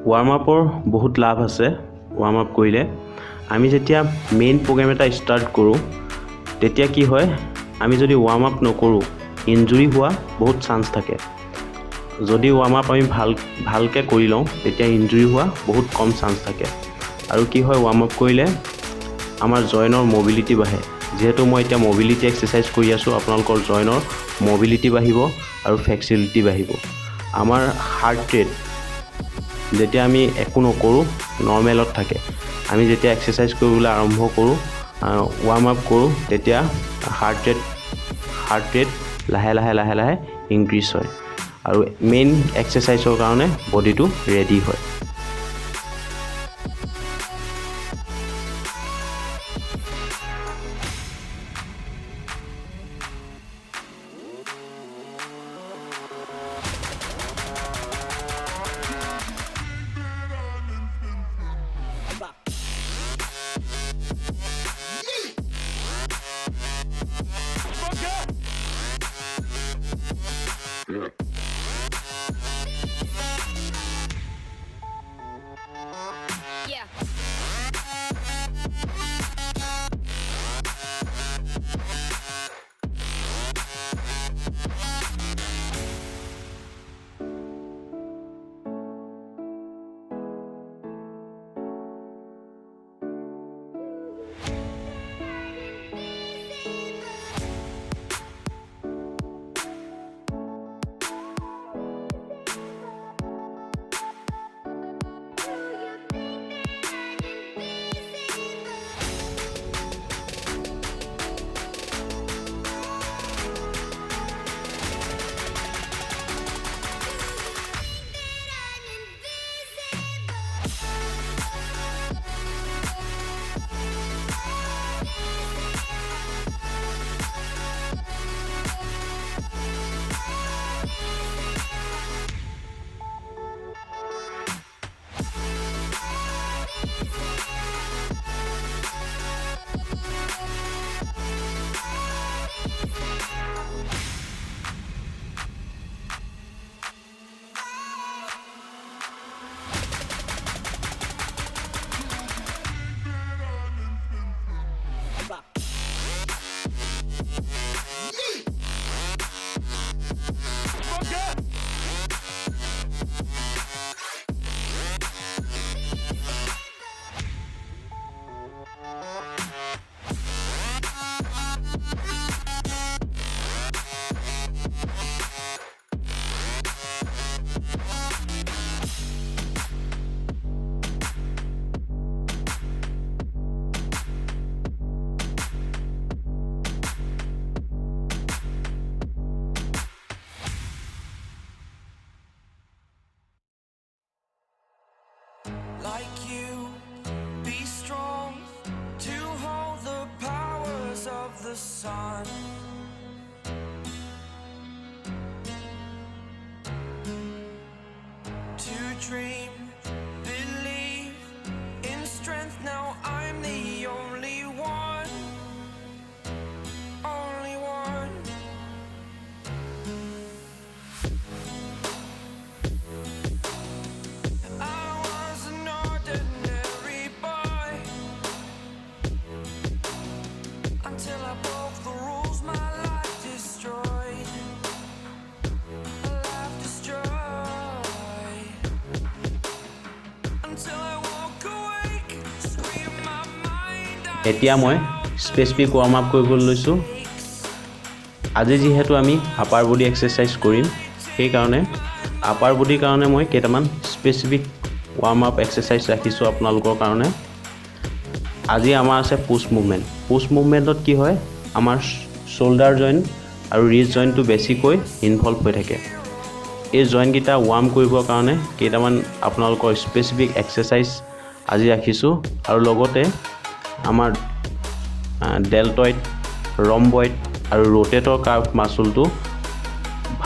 Warm আপৰ বহুত লাভ আছে। Warm up কৰিলে আমি যেতিয়া মেইন প্ৰগ্ৰেম এটা ষ্টাৰ্ট কৰোঁ তেতিয়া কি হয়, আমি যদি ৱাৰ্ম আপ নকৰোঁ ইনজুৰি হোৱা বহুত চান্স থাকে। যদি ৱাৰ্ম আপ আমি ভালকৈ কৰি লওঁ তেতিয়া ইনজুৰি হোৱা বহুত কম চান্স থাকে। আৰু কি হয়, ৱাৰ্ম আপ কৰিলে আমাৰ জইনৰ মবিলিটি বাঢ়ে। যিহেতু মই এতিয়া মবিলিটি এক্সাৰচাইজ কৰি আছোঁ, আপোনালোকৰ জইনৰ মবিলিটি বাঢ়িব আৰু ফ্লেক্সিবিলিটি বাঢ়িব। আমাৰ হাৰ্ট ৰেট যেতিয়া আমি একো নকৰোঁ নৰ্মেলত থাকে, আমি যেতিয়া এক্সাৰচাইজ কৰিবলৈ আৰম্ভ কৰোঁ, ৱাৰ্ম আপ কৰোঁ, তেতিয়া হাৰ্ট ৰেট লাহে লাহে ইনক্ৰিজ হয় আৰু মেইন এক্সাৰচাইজৰ কাৰণে বডিটো ৰেডি হয়। Like you, be strong to hold the powers of the sun. To dream, believe in strength. Now I'm the only one, only one. Until I broke the rules, my life destroyed. Life destroyed. Until I walk awake, scream my mind out. এতিয়া মই specific warm up কৰিবলৈ লৈছোঁ। আজি যিহেতু আমি upper body exercise কৰিম, সেইকাৰণে upper বডিৰ কাৰণে মই কেইটামান স্পেচিফিক ৱাৰ্ম আপ এক্সাৰচাইজ ৰাখিছোঁ আপোনালোকৰ কাৰণে। আজি আমাৰ আছে পুছ মুভমেণ্ট। পুছ মুভমেণ্টত কি হয়, আমাৰ শ্ব'ল্ডাৰ জইণ্ট আৰু ৰিষ্ট জইণ্টটো বেছিকৈ ইনভলভ হৈ থাকে। এই জইণ্টকেইটা ৱাৰ্ম কৰিবৰ কাৰণে কেইটামান আপোনালোকৰ স্পেচিফিক এক্সাৰচাইজ আজি ৰাখিছোঁ আৰু লগতে আমাৰ ডেলটইড, ৰম্বইড আৰু ৰোটেটৰ কাৰ্ভ মাচুলটো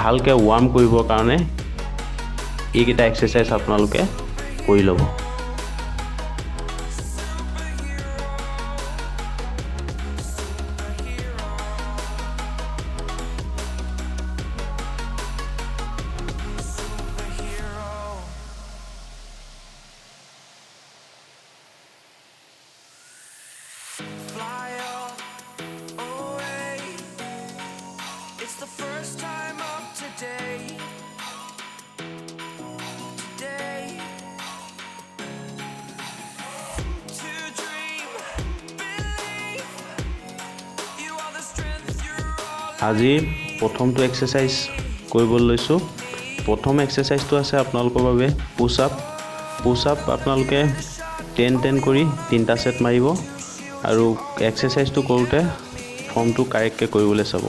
ভালকৈ ৱাৰ্ম কৰিবৰ কাৰণে এইকেইটা এক্সাৰচাইজ আপোনালোকে কৰি ল'ব। আজি প্ৰথমটো এক্সাৰসাইজ কৰিবলৈ লৈছোঁ প্ৰথম এক্সাৰসাইজটো আছে আপোনালোকৰ বাবে পুশ আপ আপোনালোকে 10 কৰি 3টা সেট মাৰিব আৰু এক্সাৰসাইজটো কৰোঁতে ফৰ্মটো কাৰেক্টকৈ কৰিবলৈ চাব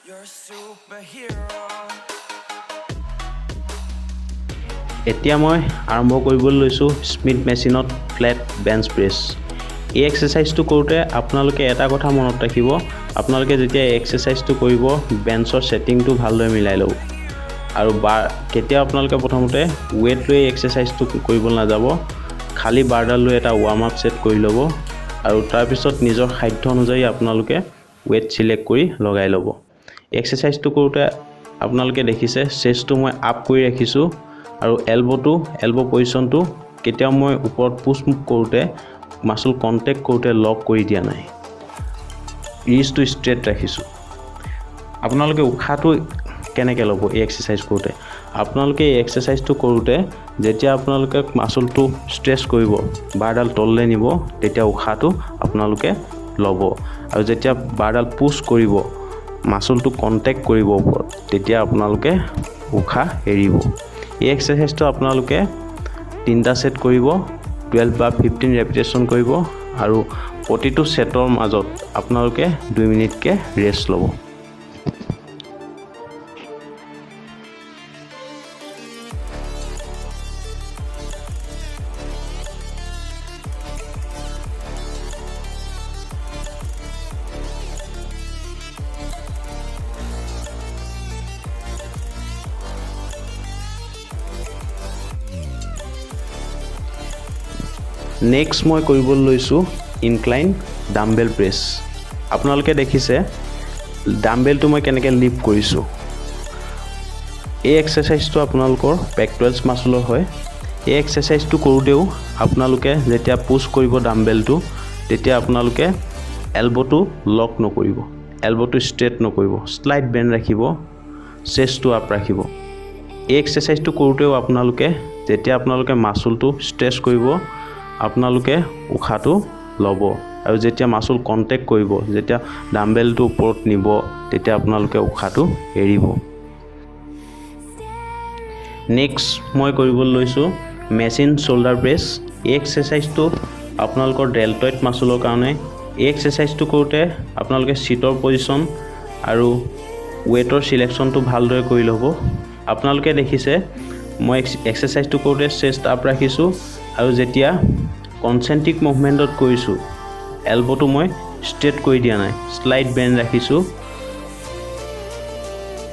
You're a superhero. এতিয়া মই আৰম্ভ কৰিবলৈ লৈছোঁ স্মিথ মেচিনত ফ্লেট বেঞ্চ প্ৰেছ এই এক্সাৰসাইজটো কৰোঁতে আপোনালোকে এটা কথা মনত ৰাখিব আপোনালোকে যেতিয়া এক্সাৰসাইজটো কৰিব বেঞ্চৰ সেটিংটো ভালদৰে মিলাই ল'ব আৰু কেতিয়া আপোনালোকে প্ৰথমতে ওয়েট লৈ এক্সাৰসাইজটো কৰিব নাযাব খালি বাৰডাল লৈ এটা ৱাৰ্ম আপ সেট কৰি ল'ব আৰু তাৰ পিছত নিজৰ সাধ্য অনুযায়ী আপোনালোকে ওয়েট সিলেক্ট কৰি লগাই ল'ব এক্সাৰসাইজটো কৰোঁতে আপোনালোকে দেখিছে চেষ্টটো মই আপ কৰি ৰাখিছোঁ আৰু এলব পজিশনটো কেতিয়াও মই ওপৰত পুশ কৰোঁতে মাসল কন্টেক্ট কৰোঁতে লক কৰি দিয়া নাই ৰিজটো ষ্ট্ৰেট ৰাখিছোঁ আপোনালোকে উখাটো কেনেকৈ ল'ব এই এক্সাৰসাইজ কৰোঁতে আপোনালোকে এই এক্সাৰসাইজটো কৰোঁতে যেতিয়া আপোনালোকে মাসলটো ষ্ট্ৰেচ কৰিব বাৰডাল তললৈ নিব তেতিয়া উখাটো আপোনালোকে ল'ব আৰু যেতিয়া বাৰডাল পুশ কৰিব মাসলটো কন্টেক্ট কৰিব ওপৰত তেতিয়া আপোনালোকে উখা এৰিব এই এক্সাৰসাইজটো আপোনালোকে 3টা সেট কৰিব 12 বা 15 ৰেপিটেশন কৰিব আৰু প্ৰতিটো সেটৰ মাজত আপোনালোকে 2 মিনিটকে ৰেষ্ট ল'ব নেক্সট মই কৰিবলৈ লৈছোঁ ইনক্লাইন ডাম্বেল প্ৰেছ আপোনালোকে দেখিছে ডাম্বেলটো মই কেনেকৈ লিফ্ট কৰিছোঁ এই এক্সাৰসাইজটো আপোনালোকৰ পেক্টৰেলছ মাসলৰ হয় এই এক্সাৰসাইজটো কৰোঁতেও আপোনালোকে যেতিয়া পুশ কৰিব ডাম্বেলটো তেতিয়া আপোনালোকে এলবটো লক নকৰিব এলবটো ষ্ট্ৰেট নকৰিব স্লাইড বেণ্ড ৰাখিব চেষ্টটো আপ ৰাখিব এই এক্সাৰসাইজটো কৰোঁতেও আপোনালোকে যেতিয়া আপোনালোকে মাসলটো ষ্ট্ৰেচ কৰিব আপোনালোকে উখাটো ল'ব আৰু যেতিয়া মাসল কন্টেক্ট কৰিব যেতিয়া ডাম্বেলটো ওপৰত নিব তেতিয়া আপোনালোকে উখাটো এৰিব নেক্সট মই কৰিবলৈ লৈছোঁ মেচিন শোল্ডাৰ প্ৰেছ এই এক্সাৰসাইজটো আপোনালোকৰ ডেল্টয়েড মাসলৰ কাৰণে এই এক্সাৰসাইজটো কৰোঁতে আপোনালোকে সিটৰ পজিশন আৰু ওয়েটৰ সিলেকশনটো ভালদৰে কৰি ল'ব আপোনালোকে দেখিছে মই এক্সাৰসাইজটো কৰোঁতে চেষ্ট আপ ৰাখিছোঁ আৰু যেতিয়া কনচেন্ট্ৰিক মুভমেন্টত কৰিছোঁ এলবটো মই ষ্ট্ৰেট কৰি দিয়া নাই স্লাইড বেণ্ড ৰাখিছোঁ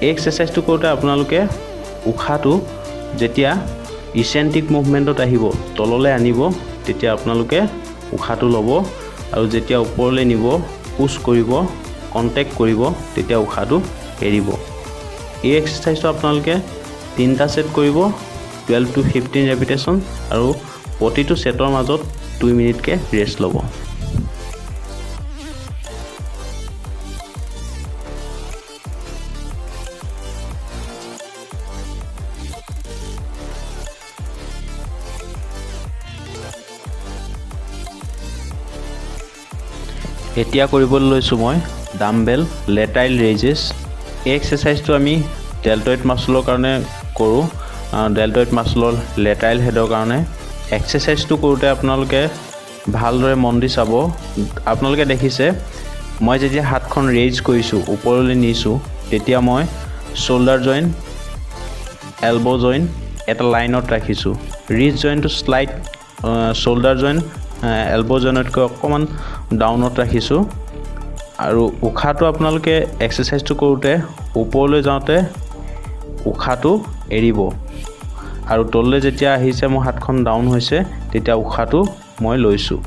এই এক্সাৰসাইজটো কৰোঁতে আপোনালোকে উখাটো যেতিয়া ইচেন্ট্ৰিক মুভমেন্টত আহিব তললৈ আনিব তেতিয়া আপোনালোকে উখাটো ল'ব আৰু যেতিয়া ওপৰলৈ নিব পুশ কৰিব কন্টেক্ট কৰিব তেতিয়া উখাটো এৰিব এই এক্সাৰসাইজটো আপোনালোকে 3টা সেট কৰিব 12 to 15 ৰেপিটেশন আৰু প্ৰতিটো সেটৰ মাজত 2 মিনিটকে ৰেষ্ট ল'ব এতিয়া কৰিবলৈ লৈছোঁ মই ডাম্বেল লেটাইল ৰেজেছ এই এক্সাৰসাইজটো আমি ডেল্টয়েড মাসলৰ কাৰণে কৰোঁ ডেল্টয়েড মাসলৰ লেটাইল হেডৰ কাৰণে এক্সাৰসাইজটো কৰোঁতে আপোনালোকে ভালদৰে মন দি চাব আপোনালোকে দেখিছে মই যেতিয়া হাতখন ৰেইজ কৰিছোঁ ওপৰলৈ নিছোঁ তেতিয়া মই শোল্ডাৰ জইণ্ট এলব জইণ্ট এটা লাইনত ৰাখিছোঁ ৰিষ্ট জইণ্টটো স্লাইড শোল্ডাৰ জইণ্ট এলব জইণ্টতকৈ অকণমান ডাউনত ৰাখিছোঁ আৰু উখাটো আপোনালোকে এক্সাৰসাইজটো কৰোঁতে ওপৰলৈ যাওঁতে উখাটো এৰিব আৰু তললৈ যেতিয়া আহিছে মোৰ হাতখন ডাউন হৈছে তেতিয়া উখাটো মই লৈছোঁ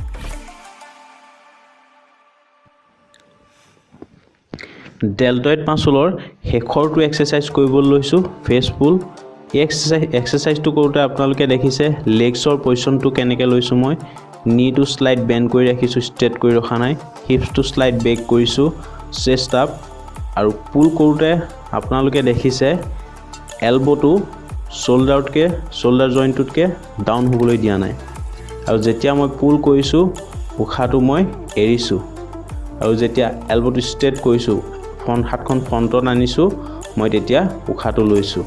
ডেল্টয়েড মাসলৰ শেষৰটো এক্সাৰসাইজ কৰিবলৈ লৈছোঁ ফেচ পুল এই এক্সাৰসাইজটো কৰোঁতে আপোনালোকে দেখিছে লেগছৰ পজিশনটো কেনেকৈ লৈছোঁ মই নীটো স্লাইড বেণ্ড কৰি ৰাখিছোঁ ষ্ট্ৰেট কৰি ৰখা নাই হিপছটো স্লাইড বেক কৰিছোঁ চেষ্ট আপ আৰু পুল কৰোঁতে আপোনালোকে দেখিছে এলবটো শোল্ডাৰ জইণ্টটোতকৈ ডাউন হ'বলৈ দিয়া নাই আৰু যেতিয়া মই পুল কৰিছোঁ উখাটো মই এৰিছোঁ আৰু যেতিয়া এলবটো ষ্ট্ৰেট কৰিছোঁ হাতখন ফ্ৰণ্টত আনিছোঁ মই তেতিয়া উশাহটো লৈছোঁ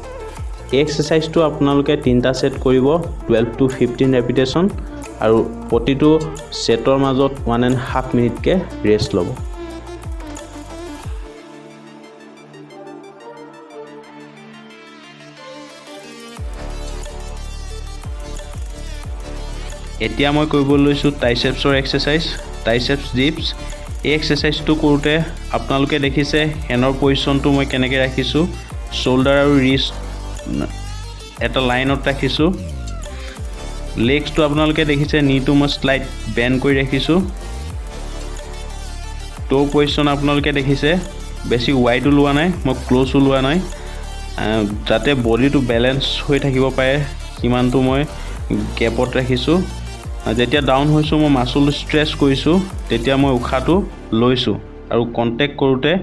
এই এক্সাৰচাইজটো আপোনালোকে 3টা সেট কৰিব 12 to 15 ৰেপিটেশ্যন আৰু প্ৰতিটো সেটৰ মাজত 1.5 মিনিটকে ৰেষ্ট ল'ব এতিয়া মই কৰিব লৈছোঁ ট্ৰাইচেপছৰ এক্সাৰচাইজ ট্ৰাইচেপছ ডিপছ এই এক্সাৰচাইজটো কৰোঁতে আপোনালোকে দেখিছে হেনৰ পজিশ্যনটো মই কেনেকৈ ৰাখিছোঁ শোল্ডাৰ আৰু ৰিষ্ট এটা লাইনত ৰাখিছোঁ লেগছটো আপোনালোকে দেখিছে নিটো মই স্লাইড বেণ্ড কৰি ৰাখিছোঁ টো পজিশ্যন আপোনালোকে দেখিছে বেছি ৱাইডো লোৱা নাই মই ক্লোজো লোৱা নাই যাতে বডিটো বেলেঞ্চ হৈ থাকিব পাৰে কিমানটো মই গেপত ৰাখিছোঁ যেতিয়া ডাউন হৈছোঁ মই মাছলটো ষ্ট্ৰেচ কৰিছোঁ তেতিয়া মই উশাহটো লৈছোঁ আৰু কণ্টেক্ট কৰোঁতে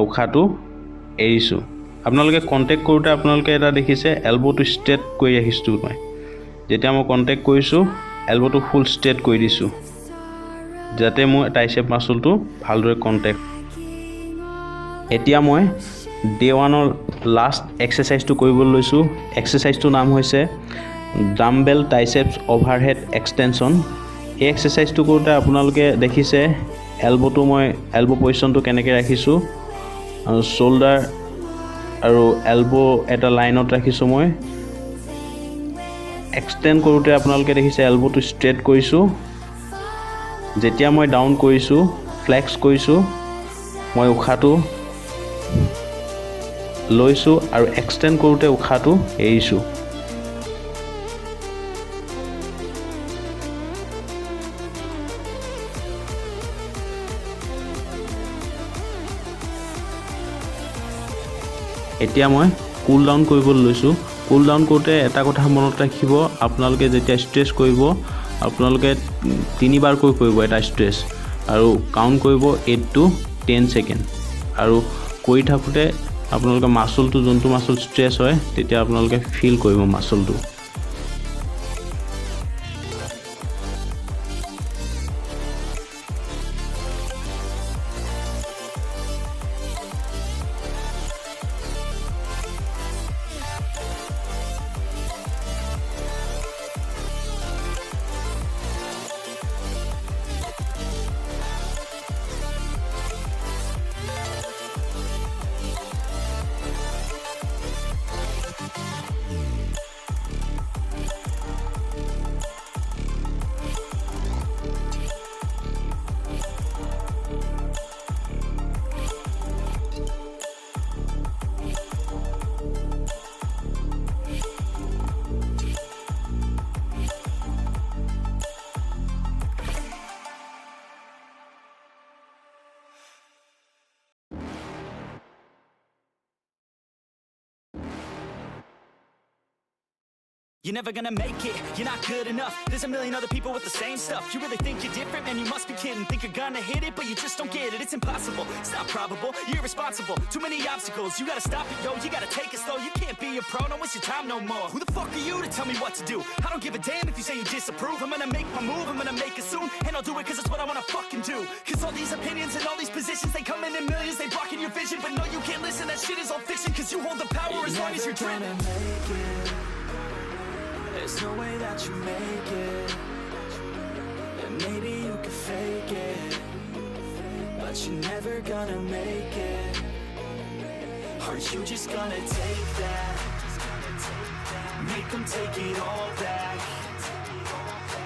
উশাহটো এৰিছোঁ আপোনালোকে কণ্টেক্ট কৰোঁতে আপোনালোকে এটা দেখিছে এলবটো ষ্ট্ৰেট কৰি ৰাখিছোঁ মই যেতিয়া মই কণ্টেক্ট কৰিছোঁ এলবটো ফুল ষ্ট্ৰেট কৰি দিছোঁ যাতে মোৰ ট্ৰাইচেপ মাছলটো ভালদৰে কণ্টেক্ট এতিয়া মই ডে 1ৰ লাষ্ট এক্সাৰচাইজটো কৰিবলৈ লৈছোঁ এক্সাৰচাইজটোৰ নাম হৈছে ডাম্বেল ট্ৰাইচেপছ অভাৰহেড এক্সটেনশ্যন এই এক্সাৰচাইজটো কৰোঁতে আপোনালোকে দেখিছে এলব পজিশ্যনটো কেনেকৈ ৰাখিছোঁ আৰু শোল্ডাৰ আৰু এলব এটা লাইনত ৰাখিছোঁ মই এক্সটেণ্ড কৰোঁতে আপোনালোকে দেখিছে এলবটো ষ্ট্ৰেট কৰিছোঁ যেতিয়া মই ডাউন কৰিছোঁ ফ্লেক্স কৰিছোঁ মই উশাহটো লৈছোঁ আৰু এক্সটেণ্ড কৰোঁতে উশাহটো এৰিছোঁ এতিয়া মই কুল ডাউন কৰিবলৈ লৈছোঁ কুল ডাউন কৰোঁতে এটা কথা মনত ৰাখিব আপোনালোকে যেতিয়া ষ্ট্ৰেচ কৰিব আপোনালোকে 3বাৰকৈ কৰিব এটা ষ্ট্ৰেচ আৰু কাউণ্ট কৰিব 8 to 10 ছেকেণ্ড আৰু কৰি থাকোঁতে আপোনালোকে মাছলটো যোনটো মাছল ষ্ট্ৰেচ হয় তেতিয়া আপোনালোকে ফিল কৰিব মাছলটো You're never gonna make it, you're not good enough. There's a million other people with the same stuff. You really think you're different, man, you must be kidding. Think you're gonna hit it, but you just don't get it. It's impossible, it's not probable, you're irresponsible. Too many obstacles, you gotta stop it, yo. You gotta take it slow, you can't be a pro, don't waste your time no more. Who the fuck are you to tell me what to do? I don't give a damn if you say you disapprove. I'm gonna make my move, I'm gonna make it soon. And I'll do it cause it's what I wanna fucking do. Cause all these opinions and all these positions, they come in millions, they blocking your vision. But no, you can't listen, that shit is all fiction. Cause you hold the power as long as you're dreaming. There's no way that you make it. And maybe you can fake it, but you're never gonna make it. Are you just gonna take that? Make them take it all back.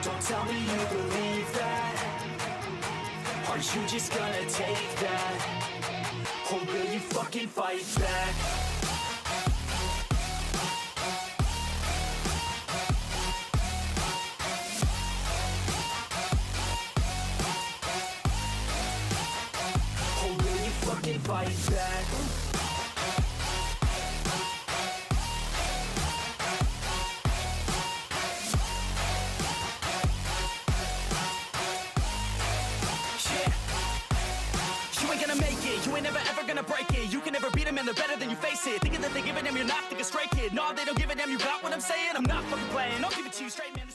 Don't tell me you believe that. Are you just gonna take that? Or will you fucking fight back? Fight back. You ain't gonna make it, you ain't never ever gonna break it. You can never beat them and they're better than you face it. Thinking that they give a damn, you're not thinking straight, kid. No, they don't give a damn, you got what I'm saying? I'm not fucking playing, I'll give it to you straight, man.